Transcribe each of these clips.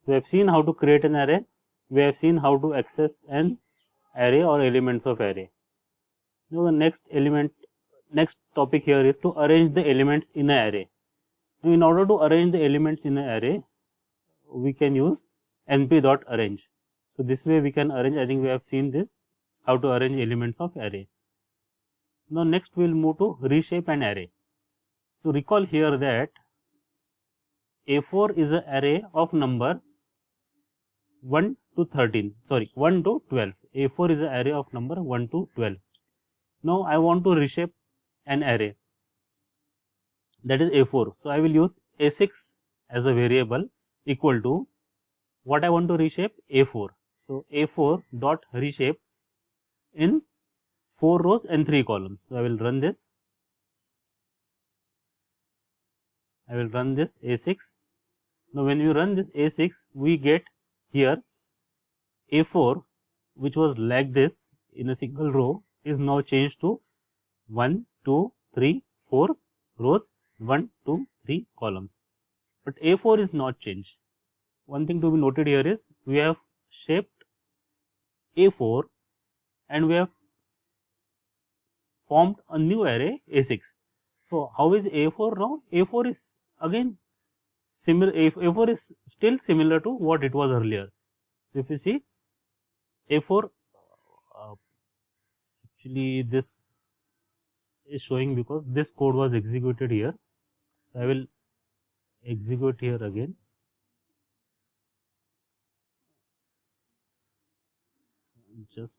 We have seen how to create an array. We have seen how to access an array or elements of array. Now the next topic here is to arrange the elements in an array. Now in order to arrange the elements in an array, we can use np.arrange. So this way we can arrange. I think we have seen this, how to arrange elements of array. Now next we will move to reshape an array. So recall here that A4 is an array of number 1 to 13, sorry 1 to 12. A4 is an array of number 1 to 12. Now I want to reshape an array, that is A4. So I will use A6 as a variable equal to what I want to reshape, A4. So A4 dot reshape in 4 rows and 3 columns. So I will run this. I will run this A6. Now when we run this A6, we get here A4, which was like this in a single row, is now changed to 1, 2, 3, 4 rows, 1, 2, 3 columns. But A4 is not changed. One thing to be noted here is we have shaped A4 and we have formed a new array A6. So how is A4 now? A4 is again similar. A4 is still similar to what it was earlier. So if you see A4, actually this is showing because this code was executed here. So I will execute here again. Just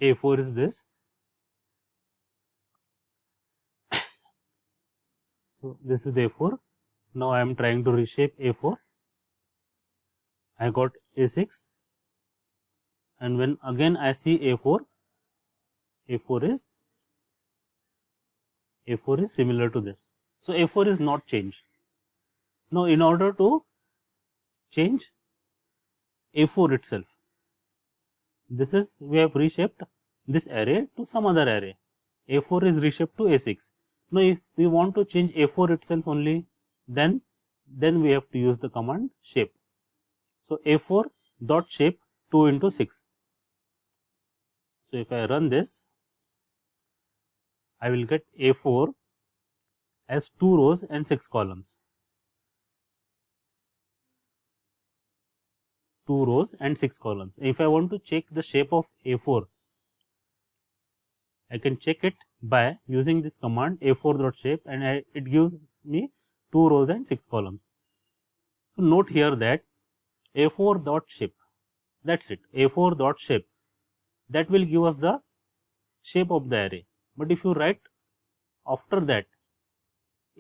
A4 is this. So this is A4. Now I am trying to reshape A4. I got A6, and when again I see A4, A4 is similar to this. So A4 is not changed. Now in order to change A4 itself, this is, we have reshaped this array to some other array. A4 is reshaped to A6. Now if we want to change A4 itself only, then we have to use the command shape. So A4 dot shape 2 into 6. So if I run this, I will get A4 as 2 rows and 6 columns. 2 rows and 6 columns. If I want to check the shape of A4, I can check it by using this command A4.shape, and it gives me 2 rows and 6 columns. So note here that A4.shape, that's it, A4.shape, that will give us the shape of the array. But if you write after that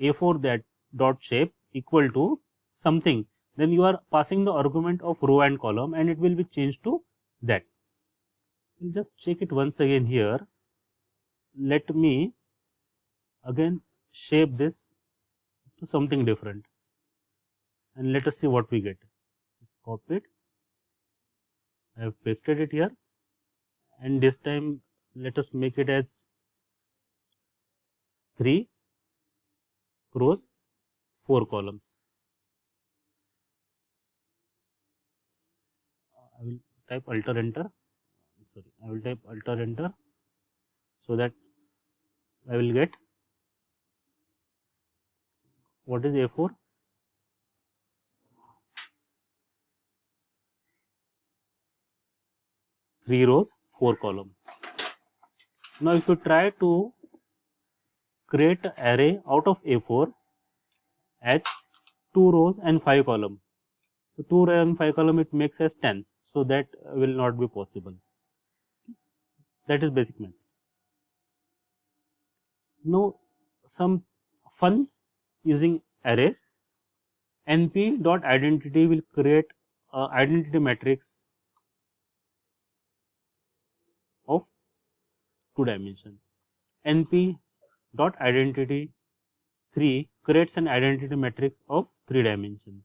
A4.shape equal to something, then you are passing the argument of row and column, and it will be changed to that. We'll just check it once again here. Let me again shape this to something different, and let us see what we get. Just copy it. I have pasted it here, and this time let us make it as 3 rows, 4 columns. I will type Alt Enter. Sorry, I will type Alt Enter so that I will get what is A4. Three rows, 4 columns. Now if you try to create an array out of A4 as 2 rows and 5 columns. So 2 rows and 5 columns, it makes as 10. So that will not be possible. That is basic methods. Now some fun using array. np.identity will create an identity matrix of 2 dimensions. np.identity 3 creates an identity matrix of 3 dimensions.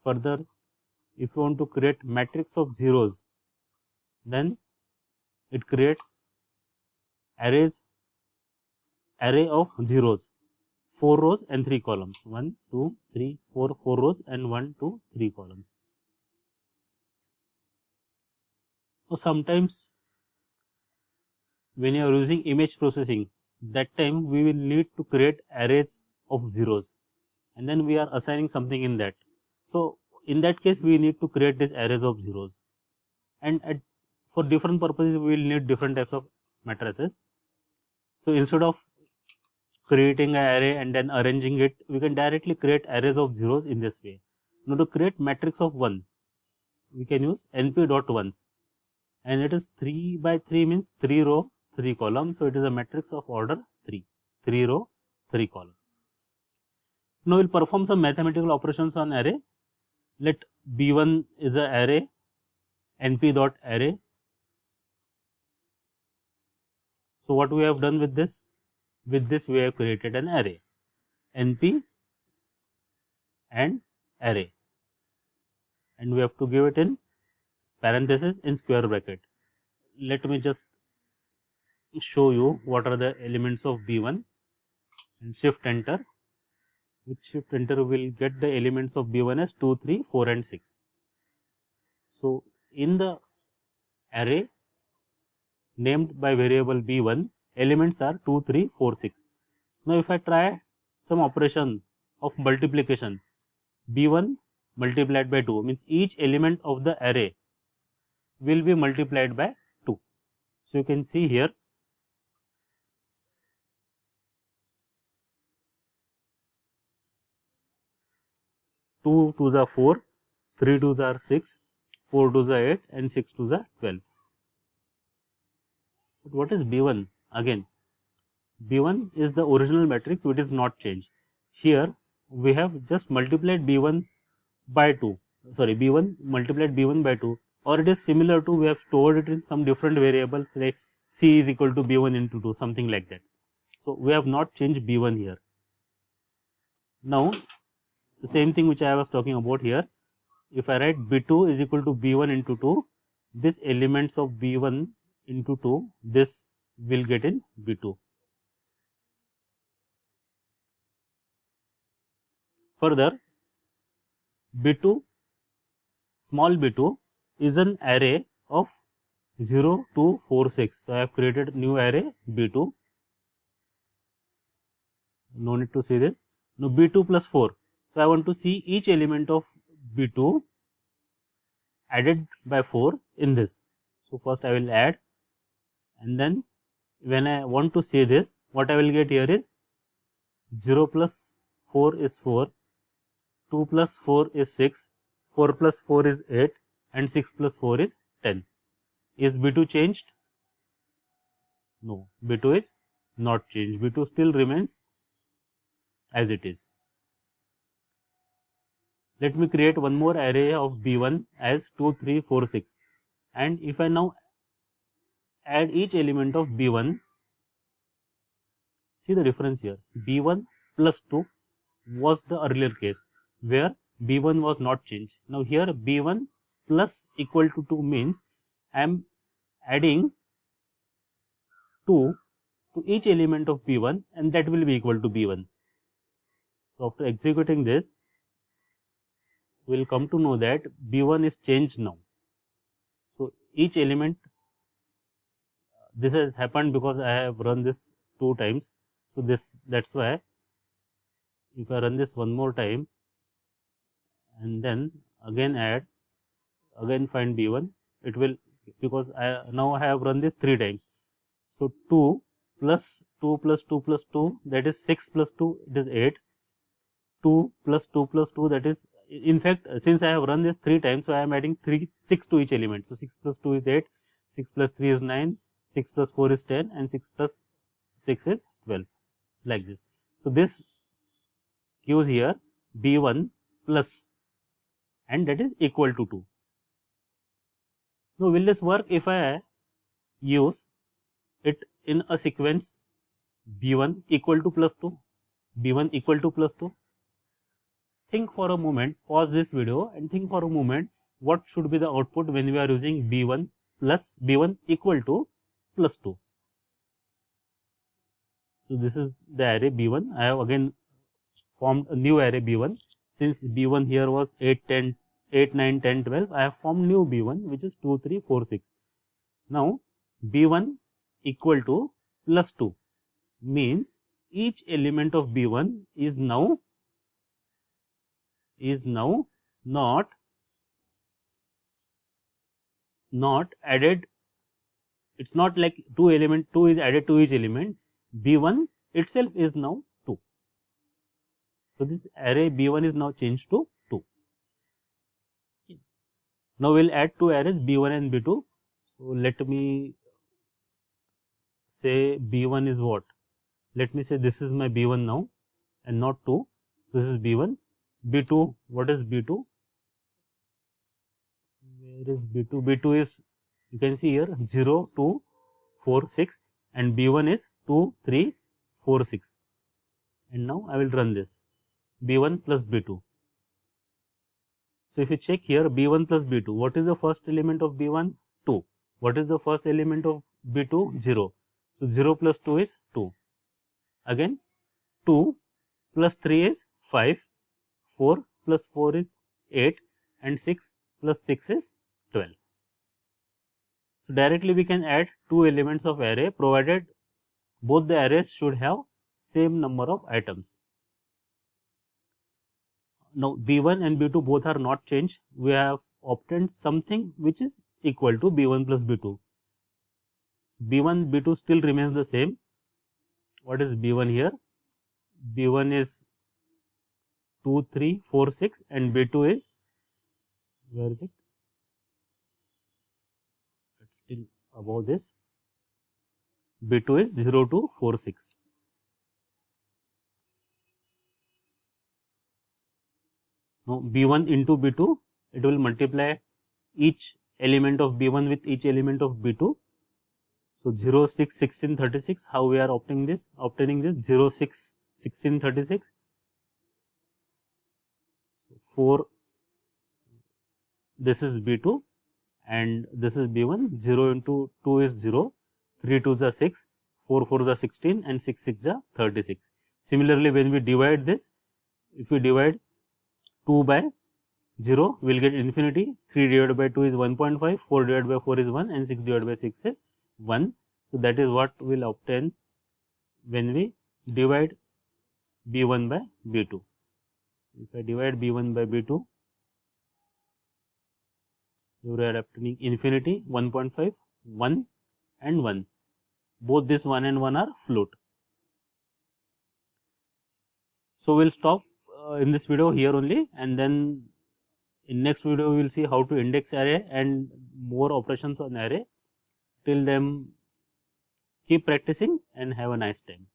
Further, if you want to create matrix of zeros, then it creates array of zeros, 4 rows and 3 columns, 1, 2, 3, 4 rows and 1, 2, 3 columns. So sometimes when you are using image processing, that time we will need to create arrays of zeros, and then we are assigning something in that. So in that case we need to create these arrays of zeros, and for different purposes we will need different types of matrices. So instead of creating an array and then arranging it, we can directly create arrays of zeros in this way. Now to create matrix of 1, we can use np.ones, and it is 3 by 3 means 3 row 3 column. So it is a matrix of order 3 row 3 column. Now we'll perform some mathematical operations on array. Let b1 is a array, np.array. So what we have done with this? With this we have created an array, np and array, and we have to give it in parenthesis in square bracket. Let me just show you what are the elements of b1, and shift enter. With shift enter we will get the elements of b1 as 2, 3, 4 and 6. So in the array named by variable b1, elements are 2, 3, 4, 6. Now if I try some operation of multiplication, b1 multiplied by 2 means each element of the array will be multiplied by 2. So you can see here, two to the 4, 3 to the 6, 4 to the 8 and 6 to the 12. But what is b1? Again, b1 is the original matrix which is not changed. Here we have just multiplied b1 by 2, sorry, b1 multiplied b1 by 2, or it is similar to we have stored it in some different variables like c is equal to b1 into 2, something like that. So we have not changed b1 here. Now the same thing which I was talking about here, if I write b2 is equal to b1 into 2, this elements of b1 into 2, this will get in b2. Further, b2, small b2 is an array of 0 to 4, 6. So I have created new array b2. No need to see this. Now b2 plus 4. So I want to see each element of b2 added by 4 in this. So first I will add, and then when I want to see this, what I will get here is 0 plus 4 is 4, 2 plus 4 is 6, 4 plus 4 is 8 and 6 plus 4 is 10. Is b2 changed? No, b2 is not changed. b2 still remains as it is. Let me create one more array of b1 as 2, 3, 4, 6, and if I now add each element of b1, see the difference here. b1 plus 2 was the earlier case where b1 was not changed. Now here b1 plus equal to 2 means I am adding 2 to each element of b1, and that will be equal to b1. So after executing this, we will come to know that b1 is changed now. So each element, this has happened because I have run this 2 times. So that's why if I run this one more time and then again add, again find b1, it will, because now I have run this 3 times. So 2 plus 2 plus 2 plus 2, that is 6 plus 2, it is 8. 2 plus 2 plus 2, that is, in fact, since I have run this 3 times, so I am adding 6 to each element. So 6 plus 2 is 8, 6 plus 3 is 9, 6 plus 4 is 10 and 6 plus 6 is 12, like this. So this gives here b1 plus, and that is equal to 2. Now will this work if I use it in a sequence b1 equal to plus 2, b1 equal to plus 2? Think for a moment, pause this video and think for a moment what should be the output when we are using b1 plus b1 equal to plus 2. So this is the array b1. I have again formed a new array b1. since B1 here was 8, 10, 8, 9, 10, 12, I have formed new B1 which is 2, 3, 4, 6. Now B1 equal to plus 2 means each element of B1 is now not added. It's not like 2 is added to each element. B1 itself is now 2. So this array B1 is now changed to 2. Now we'll add two arrays B1 and B2. So let me say B1 is what? Let me say this is my B1 now and not 2. This is B1. B2, what is B2? Where is B2? B2 is, you can see here 0, 2, 4, 6 and B1 is 2, 3, 4, 6. And now I will run this. B1 plus B2. So if you check here B1 plus B2, what is the first element of B1? 2. What is the first element of B2? 0. So 0 plus 2 is 2. Again 2 plus 3 is 5. 4 plus 4 is 8 and 6 plus 6 is 12. So directly we can add two elements of array provided both the arrays should have same number of items. Now B1 and B2 both are not changed. We have obtained something which is equal to B1 plus B2. B1, B2 still remains the same. What is B1 here? B1 is 2, 3, 4, 6 and B2 is, where is it? It's still above this. B2 is 0, 2, 4, 6. Now B1 into B2, it will multiply each element of B1 with each element of B2. So 0, 6, 16, 36, how we are obtaining this? 0, 6, 16, 36. 4, this is B2 and this is B1. 0 into 2 is 0, 3 2s are 6, 4 4s are 16 and 6 6 are 36. Similarly, when we divide this, if we divide 2 by 0, we will get infinity. 3 divided by 2 is 1.5, 4 divided by 4 is 1 and 6 divided by 6 is 1. So that is what we will obtain when we divide B1 by B2. If I divide B1 by B2, you are obtaining infinity, 1.5, 1 and 1. Both this 1 and 1 are float. So we'll stop in this video here only, and then in next video we will see how to index array and more operations on array. Till then, keep practicing and have a nice time.